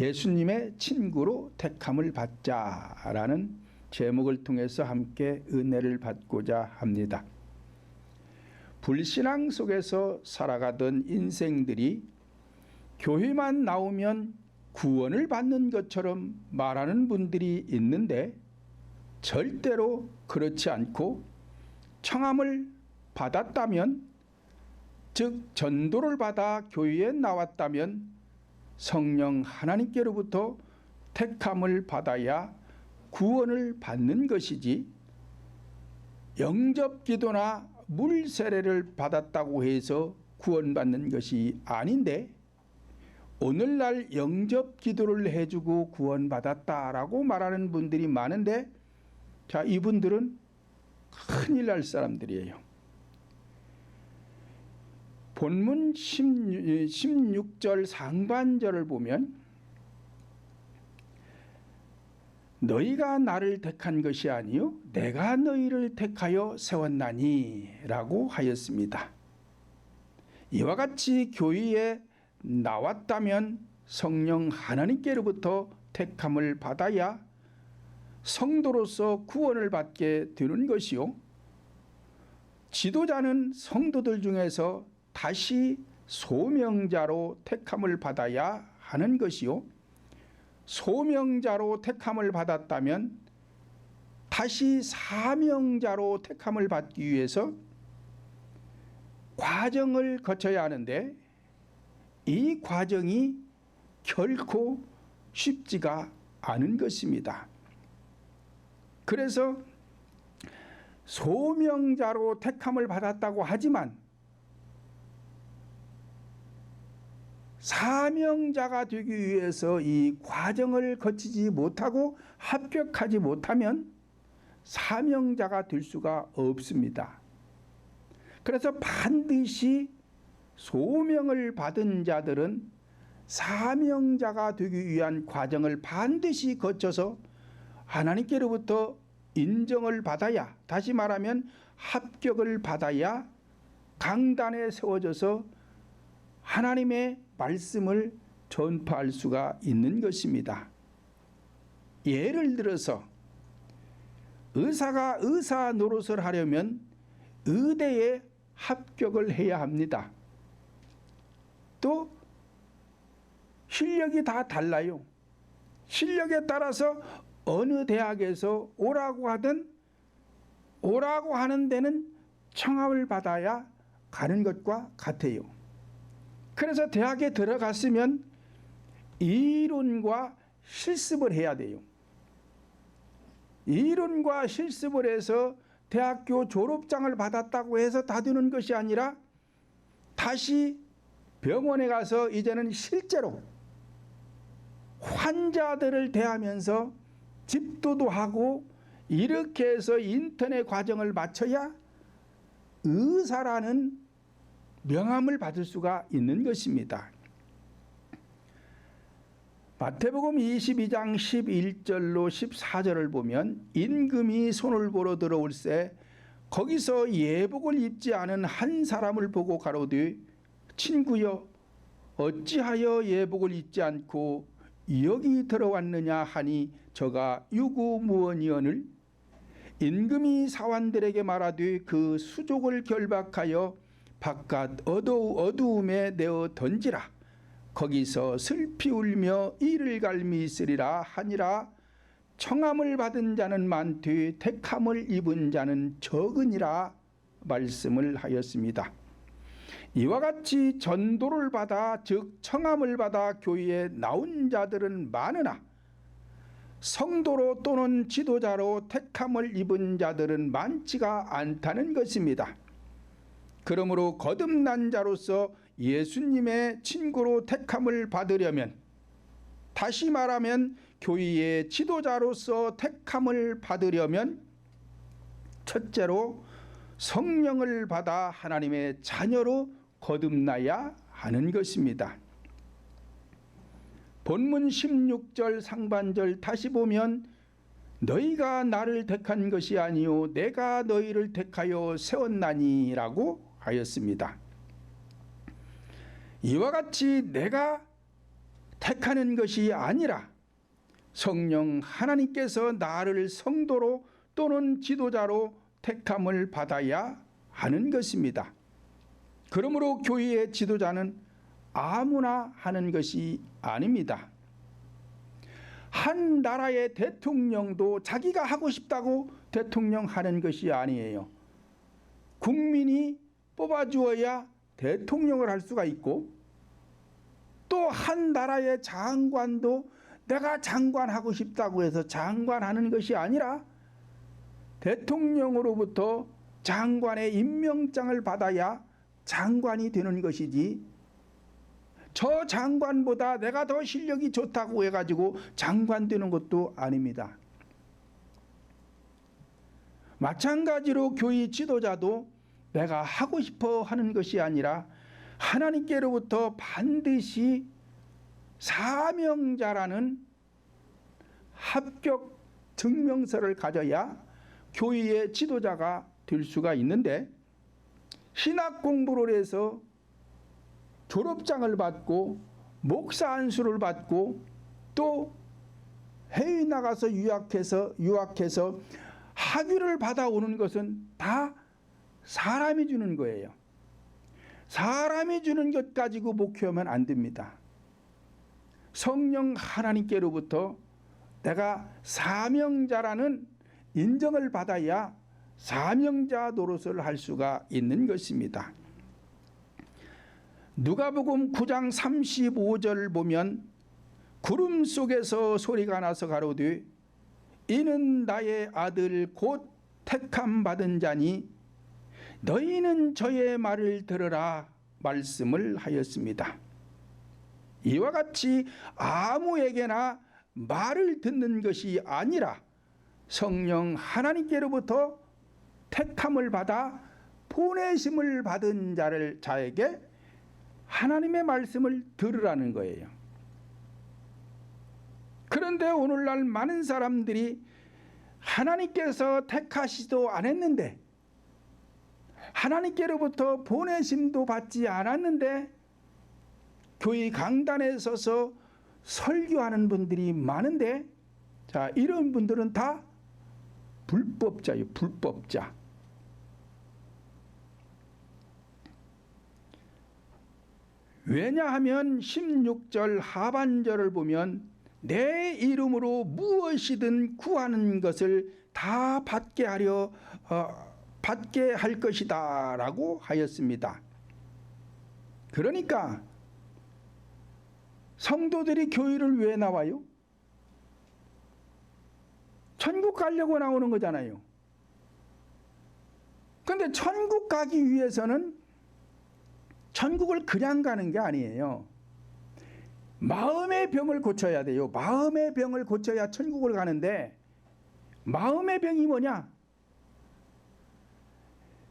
예수님의 친구로 택함을 받자라는 제목을 통해서 함께 은혜를 받고자 합니다. 불신앙 속에서 살아가던 인생들이 교회만 나오면 구원을 받는 것처럼 말하는 분들이 있는데 절대로 그렇지 않고 청함을 받았다면, 즉 전도를 받아 교회에 나왔다면 성령 하나님께로부터 택함을 받아야 구원을 받는 것이지, 영접기도나 물세례를 받았다고 해서 구원받는 것이 아닌데, 오늘날 영접기도를 해주고 구원받았다라고 말하는 분들이 많은데, 자, 이분들은 큰일 날 사람들이에요. 본문 16절 상반절을 보면 너희가 나를 택한 것이 아니요 내가 너희를 택하여 세웠나니 라고 하였습니다. 이와 같이 교회에 나왔다면 성령 하나님께로부터 택함을 받아야 성도로서 구원을 받게 되는 것이요, 지도자는 성도들 중에서 다시 소명자로 택함을 받아야 하는 것이요, 소명자로 택함을 받았다면 다시 사명자로 택함을 받기 위해서 과정을 거쳐야 하는데, 이 과정이 결코 쉽지가 않은 것입니다. 그래서 소명자로 택함을 받았다고 하지만 사명자가 되기 위해서 이 과정을 거치지 못하고 합격하지 못하면 사명자가 될 수가 없습니다. 그래서 반드시 소명을 받은 자들은 사명자가 되기 위한 과정을 반드시 거쳐서 하나님께로부터 인정을 받아야, 다시 말하면 합격을 받아야 강단에 세워져서 하나님의 말씀을 전파할 수가 있는 것입니다. 예를 들어서 의사가 의사 노릇을 하려면 의대에 합격을 해야 합니다. 또 실력이 다 달라요. 실력에 따라서 어느 대학에서 오라고 하든 오라고 하는 데는 청함을 받아야 가는 것과 같아요. 그래서 대학에 들어갔으면 이론과 실습을 해야 돼요. 이론과 실습을 해서 대학교 졸업장을 받았다고 해서 다 되는 것이 아니라 다시 병원에 가서 이제는 실제로 환자들을 대하면서 집도도 하고 이렇게 해서 인턴의 과정을 마쳐야 의사라는 명함을 받을 수가 있는 것입니다. 마태복음 22장 11절로 14절을 보면 임금이 손을 보러 들어올새 거기서 예복을 입지 않은 한 사람을 보고 가로되 친구여 어찌하여 예복을 입지 않고 여기 들어왔느냐 하니 저가 유구무원이언을 임금이 사환들에게 말하되 그 수족을 결박하여 바깥 어두움에 내어 던지라. 거기서 슬피 울며 이를 갈미 있으리라 하니라. 청함을 받은 자는 많되 택함을 입은 자는 적으니라 말씀을 하였습니다. 이와 같이 전도를 받아 즉 청함을 받아 교회에 나온 자들은 많으나 성도로 또는 지도자로 택함을 입은 자들은 많지가 않다는 것입니다. 그러므로 거듭난 자로서 예수님의 친구로 택함을 받으려면, 다시 말하면 교회의 지도자로서 택함을 받으려면 첫째로 성령을 받아 하나님의 자녀로 거듭나야 하는 것입니다. 본문 16절 상반절 다시 보면 너희가 나를 택한 것이 아니요 내가 너희를 택하여 세웠나니 라고 하였습니다. 이와 같이 내가 택하는 것이 아니라 성령 하나님께서 나를 성도로 또는 지도자로 택함을 받아야 하는 것입니다. 그러므로 교회의 지도자는 아무나 하는 것이 아닙니다. 한 나라의 대통령도 자기가 하고 싶다고 대통령 하는 것이 아니에요. 국민이 뽑아주어야 대통령을 할 수가 있고, 또 한 나라의 장관도 내가 장관하고 싶다고 해서 장관하는 것이 아니라 대통령으로부터 장관의 임명장을 받아야 장관이 되는 것이지, 저 장관보다 내가 더 실력이 좋다고 해가지고 장관 되는 것도 아닙니다. 마찬가지로 교회 지도자도 내가 하고 싶어 하는 것이 아니라 하나님께로부터 반드시 사명자라는 합격 증명서를 가져야 교회의 지도자가 될 수가 있는데, 신학 공부를 해서 졸업장을 받고 목사 안수를 받고 또 해외 나가서 유학해서 학위를 받아오는 것은 다 사람이 주는 거예요. 사람이 주는 것 가지고 목회하면 안 됩니다. 성령 하나님께로부터 내가 사명자라는 인정을 받아야 사명자 노릇을 할 수가 있는 것입니다. 누가복음 9장 35절 보면 구름 속에서 소리가 나서 가로되 이는 나의 아들 곧 택함 받은 자니 너희는 저의 말을 들으라 말씀을 하였습니다. 이와 같이 아무에게나 말을 듣는 것이 아니라 성령 하나님께로부터 택함을 받아 보내심을 받은 자에게 하나님의 말씀을 들으라는 거예요. 그런데 오늘날 많은 사람들이 하나님께서 택하시도 않았는데, 하나님께로부터 보내심도 받지 않았는데 교회 강단에 서서 설교하는 분들이 많은데, 자, 이런 분들은 다 불법자예요. 불법자. 왜냐하면 16절 하반절을 보면 내 이름으로 무엇이든 구하는 것을 다 받게 할 것이다 라고 하였습니다. 그러니까 성도들이 교회를 왜 나와요? 천국 가려고 나오는 거잖아요. 그런데 천국 가기 위해서는 천국을 그냥 가는 게 아니에요. 마음의 병을 고쳐야 돼요. 마음의 병을 고쳐야 천국을 가는데, 마음의 병이 뭐냐?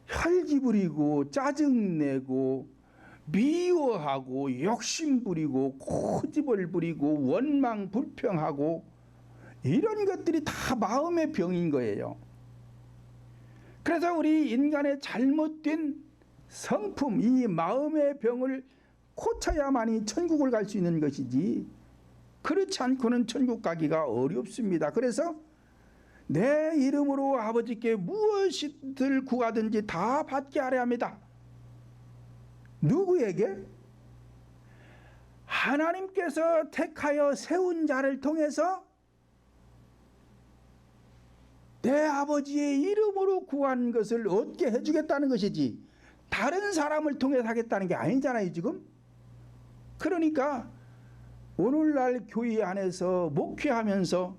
혈기 부리고 짜증내고 미워하고 욕심 부리고 고집을 부리고 원망 불평하고 이런 것들이 다 마음의 병인 거예요. 그래서 우리 인간의 잘못된 성품, 이 마음의 병을 고쳐야만이 천국을 갈 수 있는 것이지, 그렇지 않고는 천국 가기가 어렵습니다. 그래서 내 이름으로 아버지께 무엇이든 구하든지 다 받게 하려 합니다. 누구에게? 하나님께서 택하여 세운 자를 통해서 내 아버지의 이름으로 구한 것을 얻게 해주겠다는 것이지, 다른 사람을 통해서 하겠다는 게 아니잖아요 지금. 그러니까 오늘날 교회 안에서 목회하면서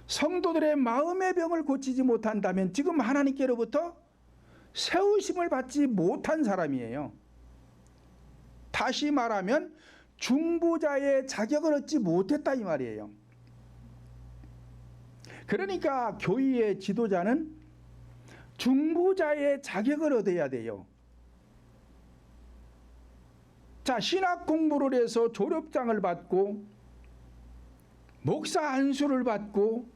성도들의 마음의 병을 고치지 못한다면 지금 하나님께로부터 세우심을 받지 못한 사람이에요. 다시 말하면 중보자의 자격을 얻지 못했다 이 말이에요. 그러니까 교회의 지도자는 중보자의 자격을 얻어야 돼요. 자, 신학 공부를 해서 졸업장을 받고 목사 안수를 받고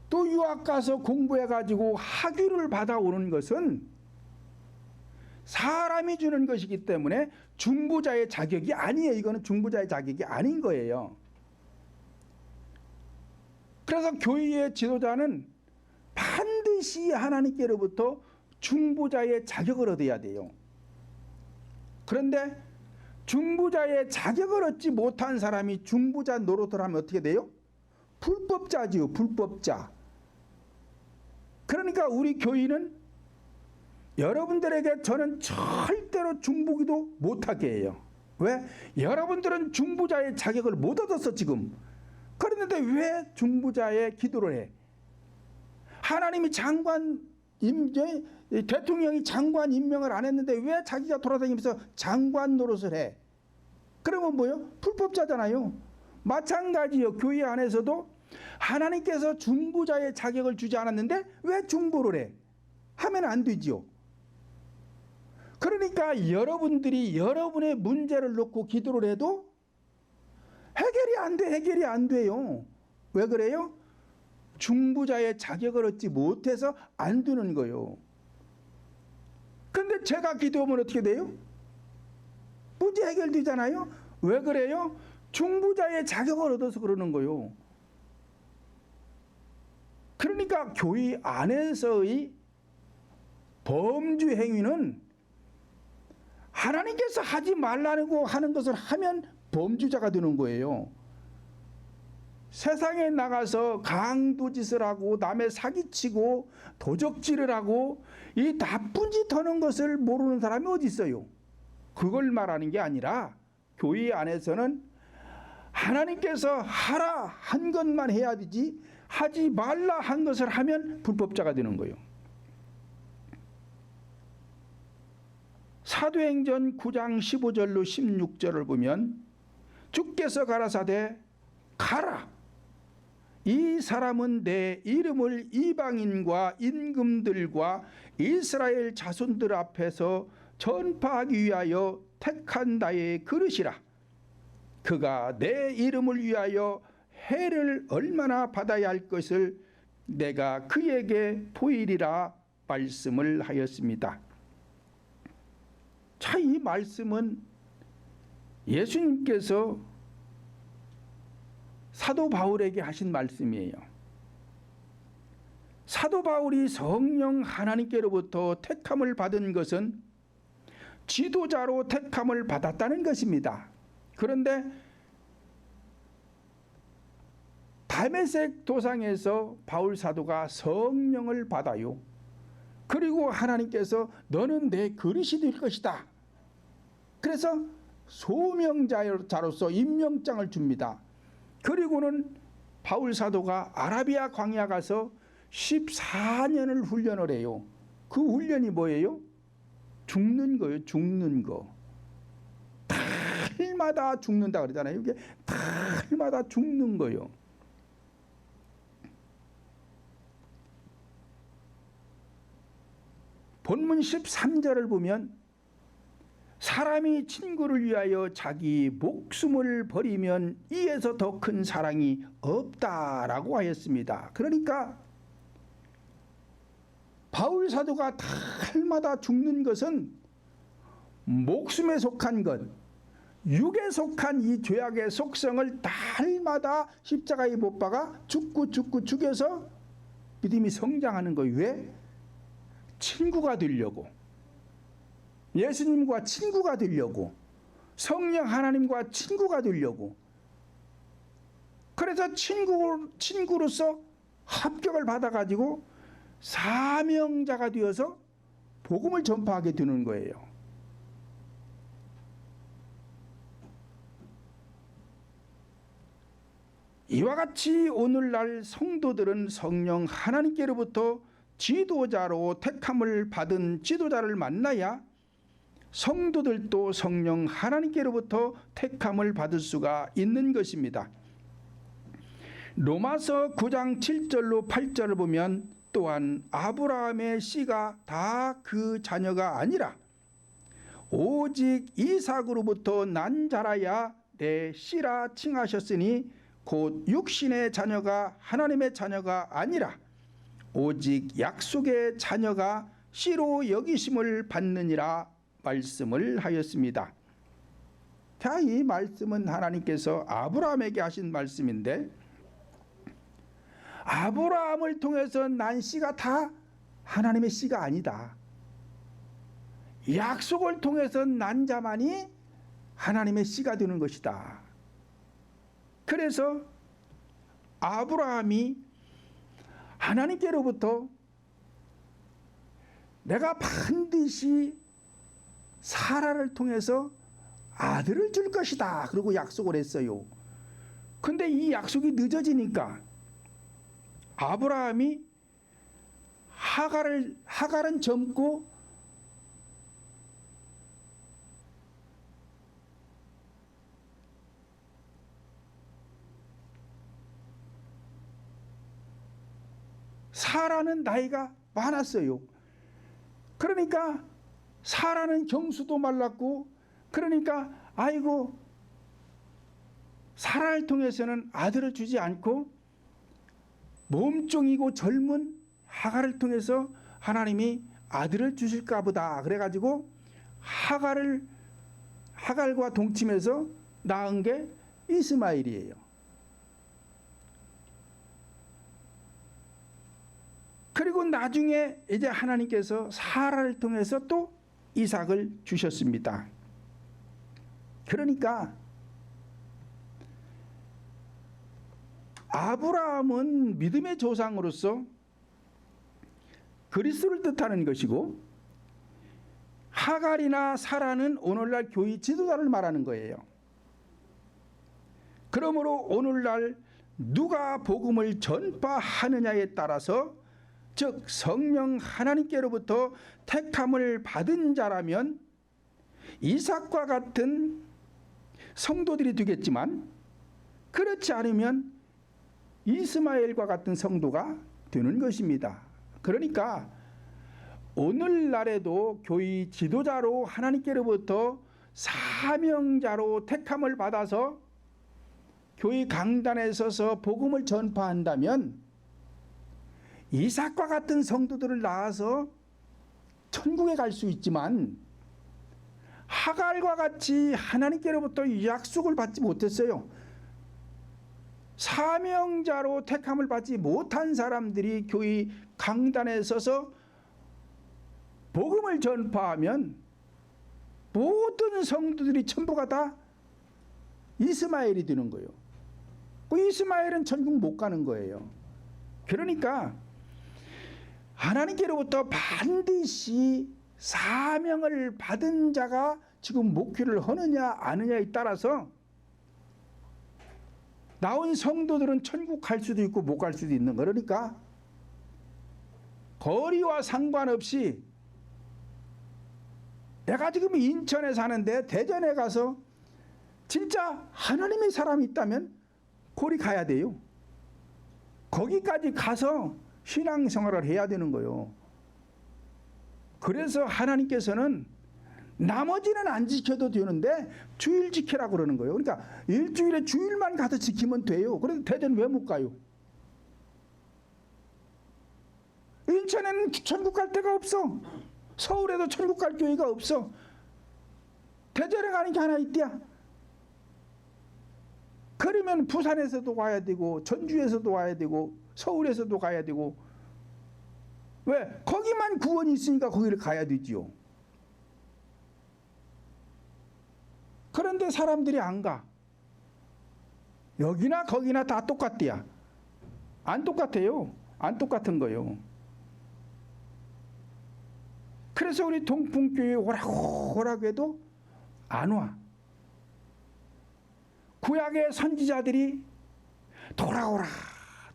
또 유학 가서 공부해 가지고 학위를 받아오는 것은 사람이 주는 것이기 때문에 중보자의 자격이 아니에요. 이거는 중보자의 자격이 아닌 거예요. 그래서 교회의 지도자는 반드시 하나님께로부터 중보자의 자격을 얻어야 돼요. 그런데 중보자의 자격을 얻지 못한 사람이 중보자 노릇을 하면 어떻게 돼요? 불법자지요. 불법자. 그러니까 우리 교인은 여러분들에게 저는 절대로 중보기도 못하게 해요. 왜? 여러분들은 중보자의 자격을 못 얻었어 지금. 그런데 왜 중보자의 기도를 해? 하나님이 대통령이 장관 임명을 안 했는데 왜 자기가 돌아다니면서 장관 노릇을 해? 그러면 뭐요? 불법자잖아요. 마찬가지요. 교회 안에서도 하나님께서 중보자의 자격을 주지 않았는데 왜 중보를 해? 하면 안 되지요. 그러니까 여러분들이 여러분의 문제를 놓고 기도를 해도 해결이 안 돼. 해결이 안 돼요. 왜 그래요? 중보자의 자격을 얻지 못해서 안 되는 거예요. 근데 제가 기도하면 어떻게 돼요? 문제 해결되잖아요. 왜 그래요? 중보자의 자격을 얻어서 그러는 거예요. 그러니까 교회 안에서의 범주 행위는 하나님께서 하지 말라고 하는 것을 하면 범주자가 되는 거예요. 세상에 나가서 강도짓을 하고 남의 사기치고 도적질을 하고 이 나쁜 짓 하는 것을 모르는 사람이 어디 있어요? 그걸 말하는 게 아니라 교회 안에서는 하나님께서 하라 한 것만 해야 되지 하지 말라 한 것을 하면 불법자가 되는 거예요. 사도행전 9장 15절로 16절을 보면 주께서 가라사대 가라. 이 사람은 내 이름을 이방인과 임금들과 이스라엘 자손들 앞에서 전파하기 위하여 택한 나의 그릇이라. 그가 내 이름을 위하여 해를 얼마나 받아야 할 것을 내가 그에게 보이리라 말씀을 하였습니다. 자, 이 말씀은 예수님께서 사도 바울에게 하신 말씀이에요. 사도 바울이 성령 하나님께로부터 택함을 받은 것은 지도자로 택함을 받았다는 것입니다. 그런데 다메섹 도상에서 바울 사도가 성령을 받아요. 그리고 하나님께서 너는 내 그릇이 될 것이다. 그래서 소명자로서 임명장을 줍니다. 그리고는 바울 사도가 아라비아 광야 가서 14년을 훈련을 해요. 그 훈련이 뭐예요? 죽는 거예요. 죽는 거. 달마다 죽는다 그러잖아요. 이게 달마다 죽는 거예요. 본문 13절을 보면 사람이 친구를 위하여 자기 목숨을 버리면 이에서 더 큰 사랑이 없다라고 하였습니다. 그러니까 바울 사도가 달마다 죽는 것은 목숨에 속한 것, 육에 속한 이 죄악의 속성을 달마다 십자가에 못 박아 죽고 죽여서 믿음이 성장하는 거예요. 왜? 친구가 되려고, 예수님과 친구가 되려고, 성령 하나님과 친구가 되려고. 그래서 친구로서 합격을 받아가지고 사명자가 되어서 복음을 전파하게 되는 거예요. 이와 같이 오늘날 성도들은 성령 하나님께로부터 지도자로 택함을 받은 지도자를 만나야 성도들도 성령 하나님께로부터 택함을 받을 수가 있는 것입니다. 로마서 9장 7절로 8절을 보면 또한 아브라함의 씨가 다 그 자녀가 아니라 오직 이삭으로부터 난 자라야 내 씨라 칭하셨으니 곧 육신의 자녀가 하나님의 자녀가 아니라 오직 약속의 자녀가 씨로 여기심을 받느니라 말씀을 하였습니다. 자, 이 말씀은 하나님께서 아브라함에게 하신 말씀인데, 아브라함을 통해서 난 씨가 다 하나님의 씨가 아니다. 약속을 통해서 난 자만이 하나님의 씨가 되는 것이다. 그래서 아브라함이 하나님께로부터 내가 반드시 사라를 통해서 아들을 줄 것이다, 그리고 약속을 했어요. 근데 이 약속이 늦어지니까 아브라함이 하갈은 젊고 사라는 나이가 많았어요. 그러니까 사라는 경수도 말랐고, 그러니까 아이고, 사라를 통해서는 아들을 주지 않고 몸종이고 젊은 하갈을 통해서 하나님이 아들을 주실까 보다, 그래가지고 하갈과 동침해서 낳은 게 이스마엘이에요. 그리고 나중에 이제 하나님께서 사라를 통해서 또 이삭을 주셨습니다. 그러니까 아브라함은 믿음의 조상으로서 그리스도를 뜻하는 것이고, 하갈이나 사라는 오늘날 교회 지도자를 말하는 거예요. 그러므로 오늘날 누가 복음을 전파하느냐에 따라서, 즉 성령 하나님께로부터 택함을 받은 자라면 이삭과 같은 성도들이 되겠지만, 그렇지 않으면 이스마엘과 같은 성도가 되는 것입니다. 그러니까 오늘날에도 교회 지도자로 하나님께로부터 사명자로 택함을 받아서 교회 강단에 서서 복음을 전파한다면 이삭과 같은 성도들을 낳아서 천국에 갈 수 있지만, 하갈과 같이 하나님께로부터 약속을 받지 못했어요. 사명자로 택함을 받지 못한 사람들이 교회 강단에 서서 복음을 전파하면 모든 성도들이 전부가 다 이스마엘이 되는 거예요. 그 이스마엘은 천국 못 가는 거예요. 그러니까 하나님께로부터 반드시 사명을 받은 자가 지금 목회를 하느냐 아느냐에 따라서 나온 성도들은 천국 갈 수도 있고 못 갈 수도 있는, 그러니까 거리와 상관없이 내가 지금 인천에 사는데 대전에 가서 진짜 하나님의 사람이 있다면 거기 가야 돼요. 거기까지 가서 신앙생활을 해야 되는 거예요. 그래서 하나님께서는 나머지는 안 지켜도 되는데 주일 지키라고 그러는 거예요. 그러니까 일주일에 주일만 가서 지키면 돼요. 그래도 대전 왜 못 가요? 인천에는 천국 갈 데가 없어. 서울에도 천국 갈 교회가 없어. 대전에 가는 게 하나 있대야. 그러면 부산에서도 가야 되고 전주에서도 가야 되고 서울에서도 가야 되고, 왜? 거기만 구원이 있으니까 거기를 가야 되지요. 그런데 사람들이 안 가. 여기나 거기나 다 똑같대야. 안 똑같아요. 안 똑같은 거요. 그래서 우리 동풍교회 오라고 해도 안 와. 구약의 선지자들이 돌아오라,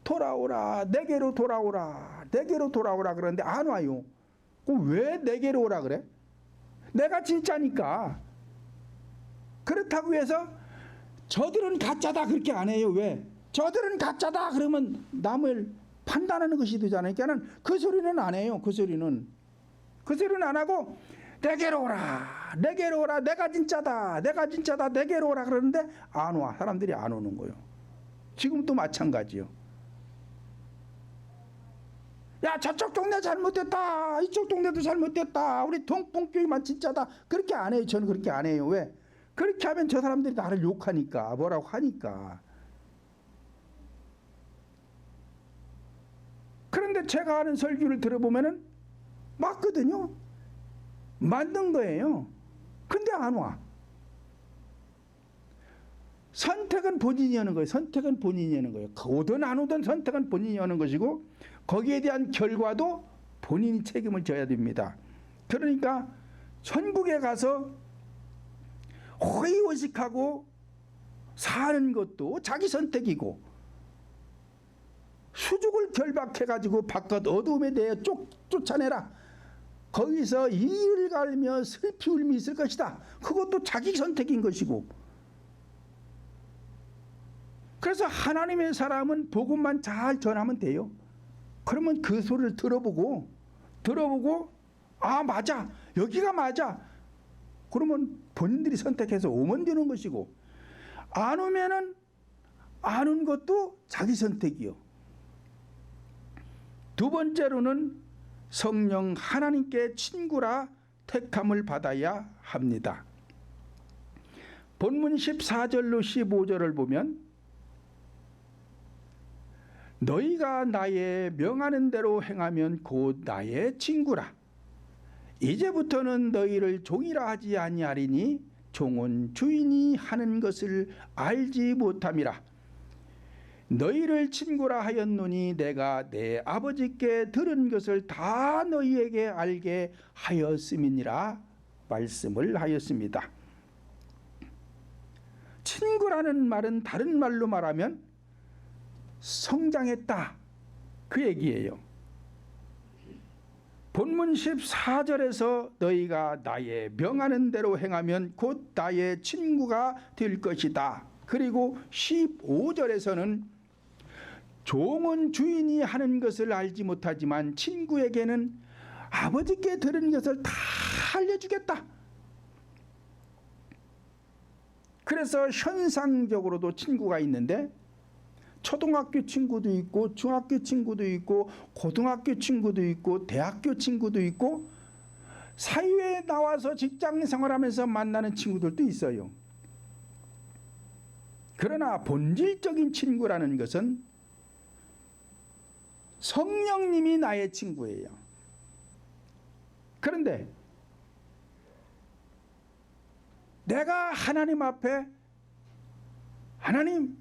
돌아오라, 내게로 돌아오라, 내게로 돌아오라 그러는데 안 와요. 그럼 왜 내게로 오라 그래? 내가 진짜니까. 그렇다고 해서 저들은 가짜다 그렇게 안 해요. 왜? 저들은 가짜다 그러면 남을 판단하는 것이 되잖아요. 그러니까 그 소리는 안 해요. 그 소리는 안 하고 내게로 오라, 내게로 오라, 내가 진짜다, 내가 진짜다, 내게로 오라 그러는데 안 와. 사람들이 안 오는 거예요. 지금도 마찬가지요. 야, 저쪽 동네 잘못됐다, 이쪽 동네도 잘못됐다, 우리 동봉교회만 진짜다, 그렇게 안 해요. 저는 그렇게 안 해요. 왜? 그렇게 하면 저 사람들이 나를 욕하니까, 뭐라고 하니까. 그런데 제가 하는 설교를 들어보면은 맞거든요. 맞는 거예요. 근데 안 와. 선택은 본인이 하는 거예요. 선택은 본인이 하는 거예요. 오든 안 오든 선택은 본인이 하는 것이고, 거기에 대한 결과도 본인이 책임을 져야 됩니다. 그러니까 천국에 가서 호의호식하고 사는 것도 자기 선택이고, 수족을 결박해가지고 바깥 어둠에 대해 쫓아내라, 거기서 이를 갈며 슬피 울미 있을 것이다, 그것도 자기 선택인 것이고. 그래서 하나님의 사람은 복음만 잘 전하면 돼요. 그러면 그 소리를 들어보고 아, 맞아, 여기가 맞아, 그러면 본인들이 선택해서 오면 되는 것이고, 안 오면은 안 온 것도 자기 선택이요. 두 번째로는 성령 하나님께 친구라 택함을 받아야 합니다. 본문 14절로 15절을 보면, 너희가 나의 명하는 대로 행하면 곧 나의 친구라. 이제부터는 너희를 종이라 하지 아니하리니 종은 주인이 하는 것을 알지 못함이라. 너희를 친구라 하였노니 내가 내 아버지께 들은 것을 다 너희에게 알게 하였음이니라 말씀을 하였습니다. 친구라는 말은 다른 말로 말하면 성장했다, 그 얘기예요. 본문 14절에서 너희가 나의 명하는 대로 행하면 곧 나의 친구가 될 것이다. 그리고 15절에서는 종은 주인이 하는 것을 알지 못하지만 친구에게는 아버지께 들은 것을 다 알려주겠다. 그래서 현상적으로도 친구가 있는데, 초등학교 친구도 있고 중학교 친구도 있고 고등학교 친구도 있고 대학교 친구도 있고 사회에 나와서 직장 생활하면서 만나는 친구들도 있어요. 그러나 본질적인 친구라는 것은 성령님이 나의 친구예요. 그런데 내가 하나님 앞에, 하나님,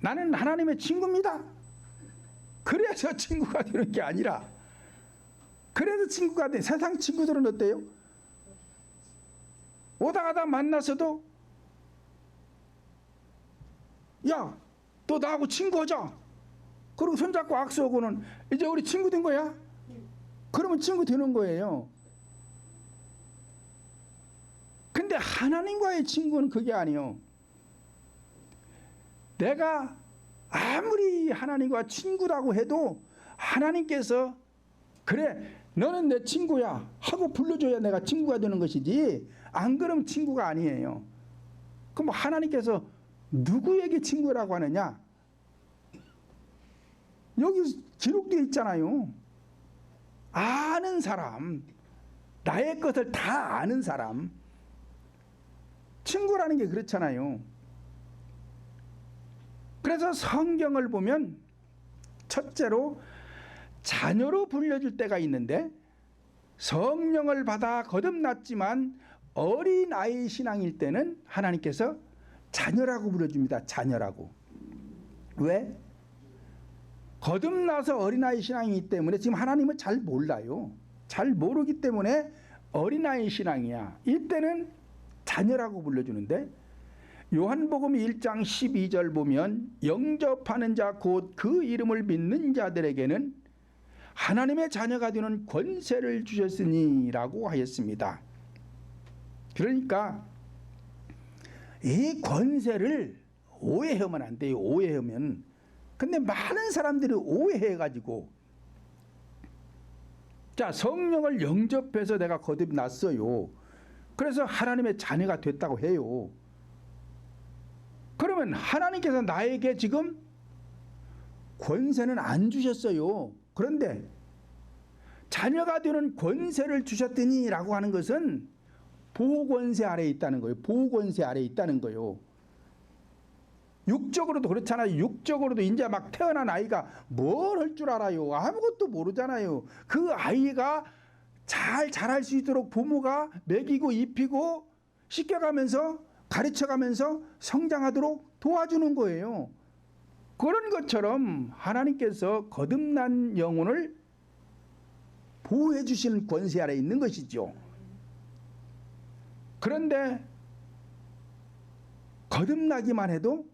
나는 하나님의 친구입니다, 그래서 친구가 되는 게 아니라, 그래서 친구가 돼. 세상 친구들은 어때요? 오다 가다 만나서도 야, 너 나하고 친구하자, 그리고 손잡고 악수하고는 이제 우리 친구 된 거야? 그러면 친구 되는 거예요. 근데 하나님과의 친구는 그게 아니에요. 내가 아무리 하나님과 친구라고 해도 하나님께서 그래, 너는 내 친구야 하고 불러줘야 내가 친구가 되는 것이지, 안 그러면 친구가 아니에요. 그럼 하나님께서 누구에게 친구라고 하느냐? 여기 기록되어 있잖아요. 아는 사람, 나의 것을 다 아는 사람. 친구라는 게 그렇잖아요. 그래서 성경을 보면 첫째로 자녀로 불려줄 때가 있는데, 성령을 받아 거듭났지만 어린아이 신앙일 때는 하나님께서 자녀라고 부르줍니다. 자녀라고. 왜? 거듭나서 어린아이 신앙이기 때문에 지금 하나님을 잘 몰라요. 잘 모르기 때문에 어린아이 신앙이야. 이때는 자녀라고 불러주는데, 요한복음 1장 12절 보면 영접하는 자 곧 그 이름을 믿는 자들에게는 하나님의 자녀가 되는 권세를 주셨으니 라고 하였습니다. 그러니까 이 권세를 오해하면 안 돼요. 오해하면. 근데 많은 사람들이 오해해가지고, 자, 성령을 영접해서 내가 거듭났어요. 그래서 하나님의 자녀가 됐다고 해요. 그러면 하나님께서 나에게 지금 권세는 안 주셨어요. 그런데 자녀가 되는 권세를 주셨더니라고 하는 것은 보호권세 아래에 있다는 거예요. 보호권세 아래에 있다는 거예요. 육적으로도 그렇잖아요. 육적으로도 이제 막 태어난 아이가 뭘 할 줄 알아요? 아무것도 모르잖아요. 그 아이가 잘 자랄 수 있도록 부모가 먹이고 입히고 씻겨가면서 가르쳐가면서 성장하도록 도와주는 거예요. 그런 것처럼 하나님께서 거듭난 영혼을 보호해 주시는 권세 아래에 있는 것이죠. 그런데 거듭나기만 해도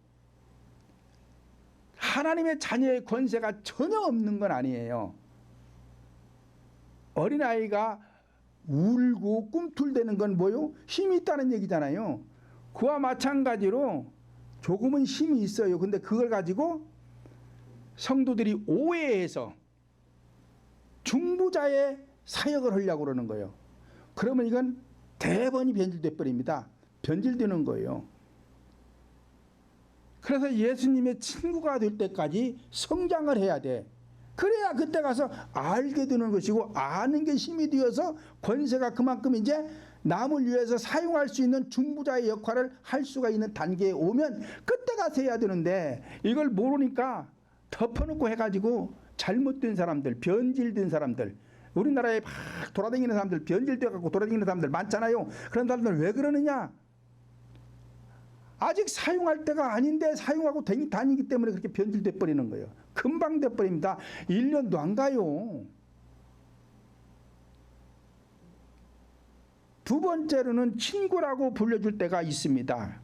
하나님의 자녀의 권세가 전혀 없는 건 아니에요. 어린아이가 울고 꿈틀대는 건 뭐요? 힘이 있다는 얘기잖아요. 그와 마찬가지로 조금은 힘이 있어요. 근데 그걸 가지고 성도들이 오해해서 중부자의 사역을 하려고 그러는 거예요. 그러면 이건 대번이 변질돼 버립니다. 변질되는 거예요. 그래서 예수님의 친구가 될 때까지 성장을 해야 돼. 그래야 그때 가서 알게 되는 것이고, 아는 게 힘이 되어서 권세가 그만큼 이제 남을 위해서 사용할 수 있는 중부자의 역할을 할 수가 있는 단계에 오면 그때 가서 해야 되는데, 이걸 모르니까 덮어놓고 해가지고 잘못된 사람들, 변질된 사람들, 우리나라에 막 돌아다니는 사람들, 변질되어갖고 돌아다니는 사람들 많잖아요. 그런 사람들 왜 그러느냐? 아직 사용할 때가 아닌데 사용하고 다니기 때문에 그렇게 변질돼 버리는 거예요. 금방 돼 버립니다. 1년도 안 가요. 두 번째로는 친구라고 불려줄 때가 있습니다.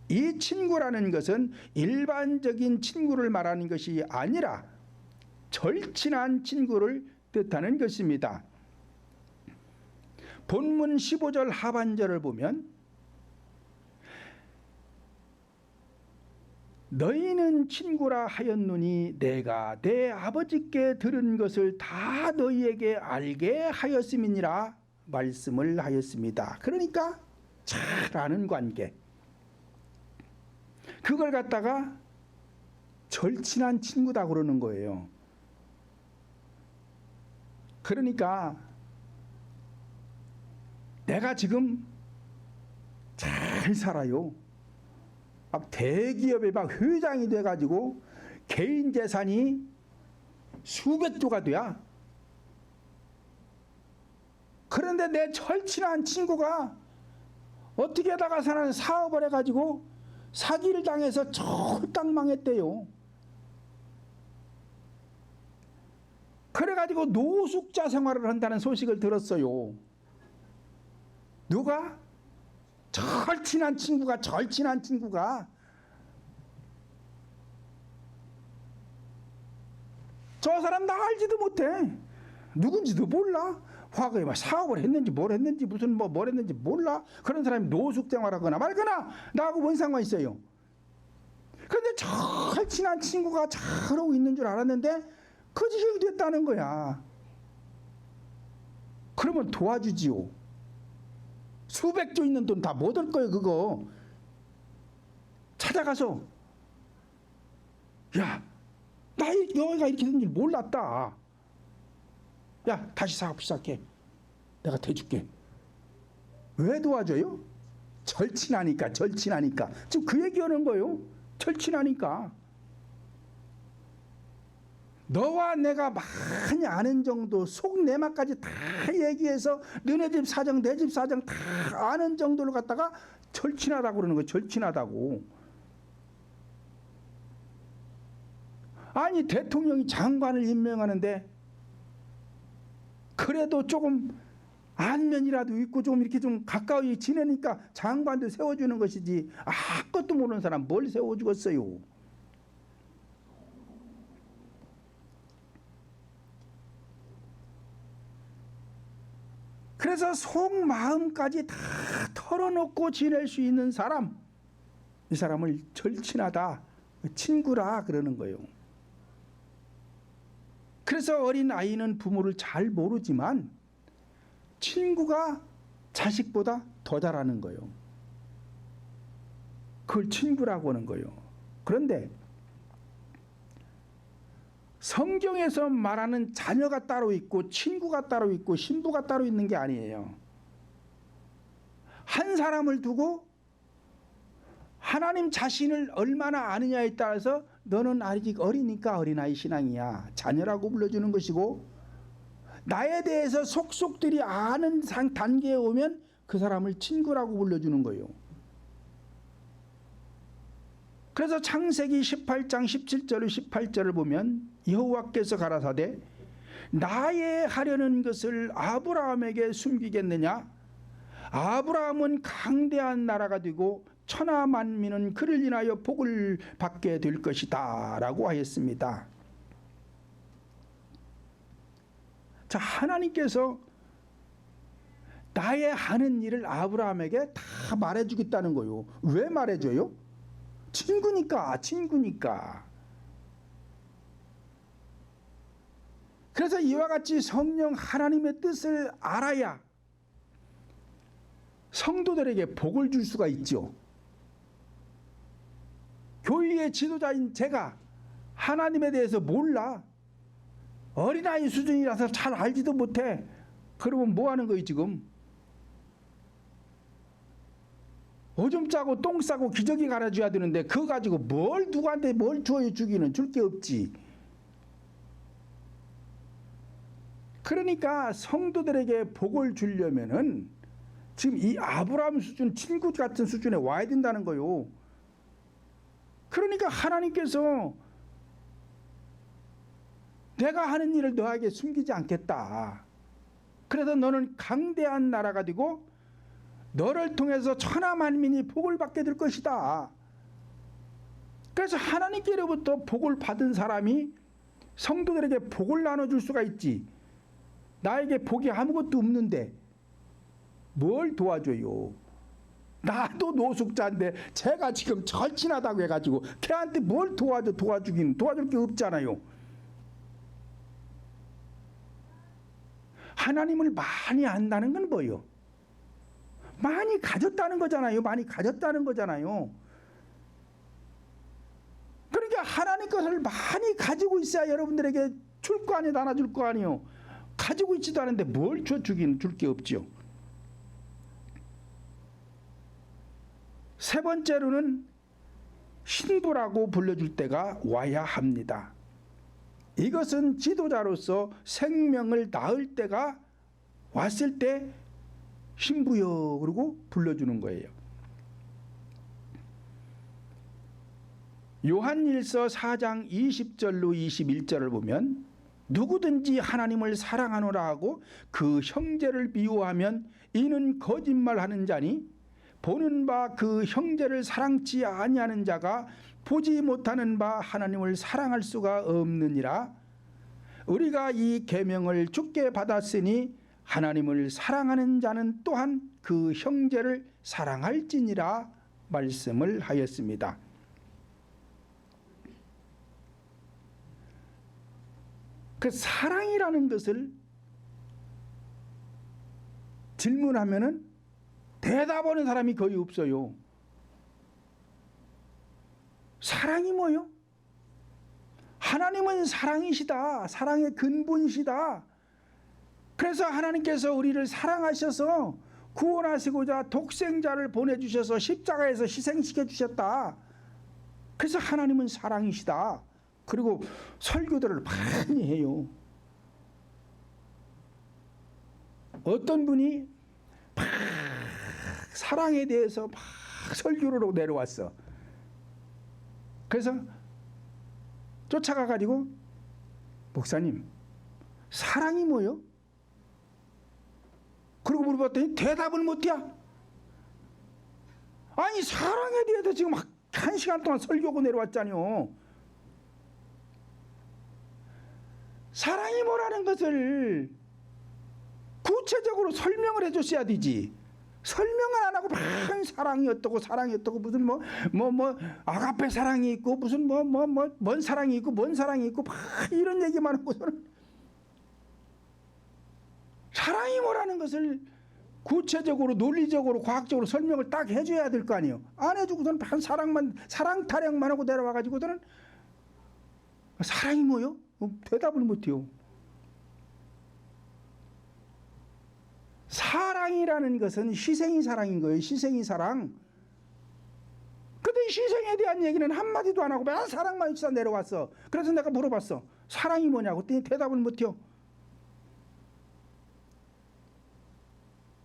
이 친구라는 것은 일반적인 친구를 말하는 것이 아니라 절친한 친구를 뜻하는 것입니다. 본문 15절 하반절을 보면 너희는 친구라 하였노니 내가 내 아버지께 들은 것을 다 너희에게 알게 하였음이니라 말씀을 하였습니다. 그러니까 잘 아는 관계. 그걸 갖다가 절친한 친구다 그러는 거예요. 그러니까 내가 지금 잘 살아요. 막 대기업에 막 회장이 돼가지고 개인 재산이 수백조가 돼야. 그런데 내 절친한 친구가 어떻게 나가서는 사업을 해가지고 사기를 당해서 쫄딱 망했대요. 그래가지고 노숙자 생활을 한다는 소식을 들었어요. 누가? 절친한 친구가 저 사람 나 알지도 못해. 누군지도 몰라. 과거에 막 사업을 했는지 뭘 했는지 무슨 뭘 했는지 몰라. 그런 사람이 노숙 생활하거나 말거나 나하고 뭔 상관 있어요. 그런데 절친한 친구가 잘하고 있는 줄 알았는데 거지형이 됐다는 거야. 그러면 도와주지요. 수백조 있는 돈 다 못 얻을 거예요. 그거 찾아가서 야, 나 너희가 이렇게 된 줄 몰랐다. 야, 다시 사업 시작해. 내가 대줄게. 왜 도와줘요? 절친하니까. 지금 그 얘기하는 거예요. 절친하니까. 너와 내가 많이 아는 정도, 속 내막까지 다 얘기해서 너네 집 사정, 내 집 사정 다 아는 정도로 갖다가 절친하다고 그러는 거예요. 절친하다고. 아니, 대통령이 장관을 임명하는데 그래도 조금 안면이라도 있고 좀 이렇게 좀 가까이 지내니까 장관도 세워주는 것이지, 아무것도 모르는 사람 뭘 세워주겠어요. 그래서 속마음까지 다 털어놓고 지낼 수 있는 사람, 이 사람을 절친하다, 친구라 그러는 거예요. 그래서 어린 아이는 부모를 잘 모르지만 친구가 자식보다 더 잘하는 거예요. 그걸 친구라고 하는 거예요. 그런데 성경에서 말하는 자녀가 따로 있고 친구가 따로 있고 신부가 따로 있는 게 아니에요. 한 사람을 두고 하나님 자신을 얼마나 아느냐에 따라서 너는 아직 어리니까 어린아이 신앙이야, 자녀라고 불러주는 것이고, 나에 대해서 속속들이 아는 단계에 오면 그 사람을 친구라고 불러주는 거예요. 그래서 창세기 18장 17절 18절을 보면 여호와께서 가라사대 나의 하려는 것을 아브라함에게 숨기겠느냐? 아브라함은 강대한 나라가 되고 천하 만민은 그를 인하여 복을 받게 될 것이다 라고 하였습니다. 자, 하나님께서 나의 하는 일을 아브라함에게 다 말해주겠다는 거예요. 왜 말해줘요? 친구니까. 그래서 이와 같이 성령 하나님의 뜻을 알아야 성도들에게 복을 줄 수가 있죠. 교회의 지도자인 제가 하나님에 대해서 몰라, 어린아이 수준이라서 잘 알지도 못해. 그러면 뭐 하는 거예요 지금? 오줌 싸고 똥 싸고 기저귀 갈아줘야 되는데 그거 가지고 뭘 누구한테 뭘 줘요? 주기는 줄 게 없지. 그러니까 성도들에게 복을 주려면은 지금 이 아브라함 수준, 친구 같은 수준에 와야 된다는 거요. 그러니까 하나님께서 내가 하는 일을 너에게 숨기지 않겠다. 그래서 너는 강대한 나라가 되고 너를 통해서 천하 만민이 복을 받게 될 것이다. 그래서 하나님께로부터 복을 받은 사람이 성도들에게 복을 나눠줄 수가 있지. 나에게 복이 아무것도 없는데 뭘 도와줘요? 나도 노숙자인데 제가 지금 절친하다고 해가지고 걔한테 뭘 도와주긴 도와줄 게 없잖아요. 하나님을 많이 안다는 건 뭐예요? 많이 가졌다는 거잖아요. 그러니까 하나님 것을 많이 가지고 있어야 여러분들에게 줄 거 아니에요. 나눠줄 거 아니에요. 가지고 있지도 않은데 뭘 주긴 줄 게 없죠. 세 번째로는 신부라고 불러줄 때가 와야 합니다. 이것은 지도자로서 생명을 낳을 때가 왔을 때 신부여 그러고 불러주는 거예요. 요한일서 4장 20절로 21절을 보면 누구든지 하나님을 사랑하노라 하고 그 형제를 미워하면 이는 거짓말하는 자니 보는 바 그 형제를 사랑치 아니하는 자가 보지 못하는 바 하나님을 사랑할 수가 없느니라. 우리가 이 계명을 주께 받았으니 하나님을 사랑하는 자는 또한 그 형제를 사랑할지니라 말씀을 하였습니다. 그 사랑이라는 것을 질문하면은 대답하는 사람이 거의 없어요. 사랑이 뭐요? 하나님은 사랑이시다. 사랑의 근본이시다. 그래서 하나님께서 우리를 사랑하셔서 구원하시고자 독생자를 보내주셔서 십자가에서 희생시켜 주셨다. 그래서 하나님은 사랑이시다. 그리고 설교들을 많이 해요. 어떤 분이 막 사랑에 대해서 막 설교를 하고 내려왔어. 그래서 쫓아가가지고 목사님 사랑이 뭐요? 그러고 물어봤더니 대답을 못해. 아니 사랑에 대해서 지금 막 1시간 동안 설교하고 내려왔잖아요. 사랑이 뭐라는 것을 구체적으로 설명을 해줬어야 되지. 설명을 안 하고 막 사랑이 어떻고 무슨 뭐 아가페 사랑이 있고 무슨 뭔 사랑이 있고 뭔 사랑이 있고 막 이런 얘기만 하고서는 사랑이 뭐라는 것을 구체적으로 논리적으로 과학적으로 설명을 딱 해줘야 될 거 아니에요. 안 해주고서는 한 사랑 타령만 하고 내려와 가지고서는 사랑이 뭐요? 대답을 못해요. 사랑이라는 것은 희생이 사랑인 거예요. 희생이 사랑. 근데 희생에 대한 얘기는 한마디도 안 하고 맨 사랑만 있어 내려왔어. 그래서 내가 물어봤어. 사랑이 뭐냐고. 그랬더니 대답을 못해요.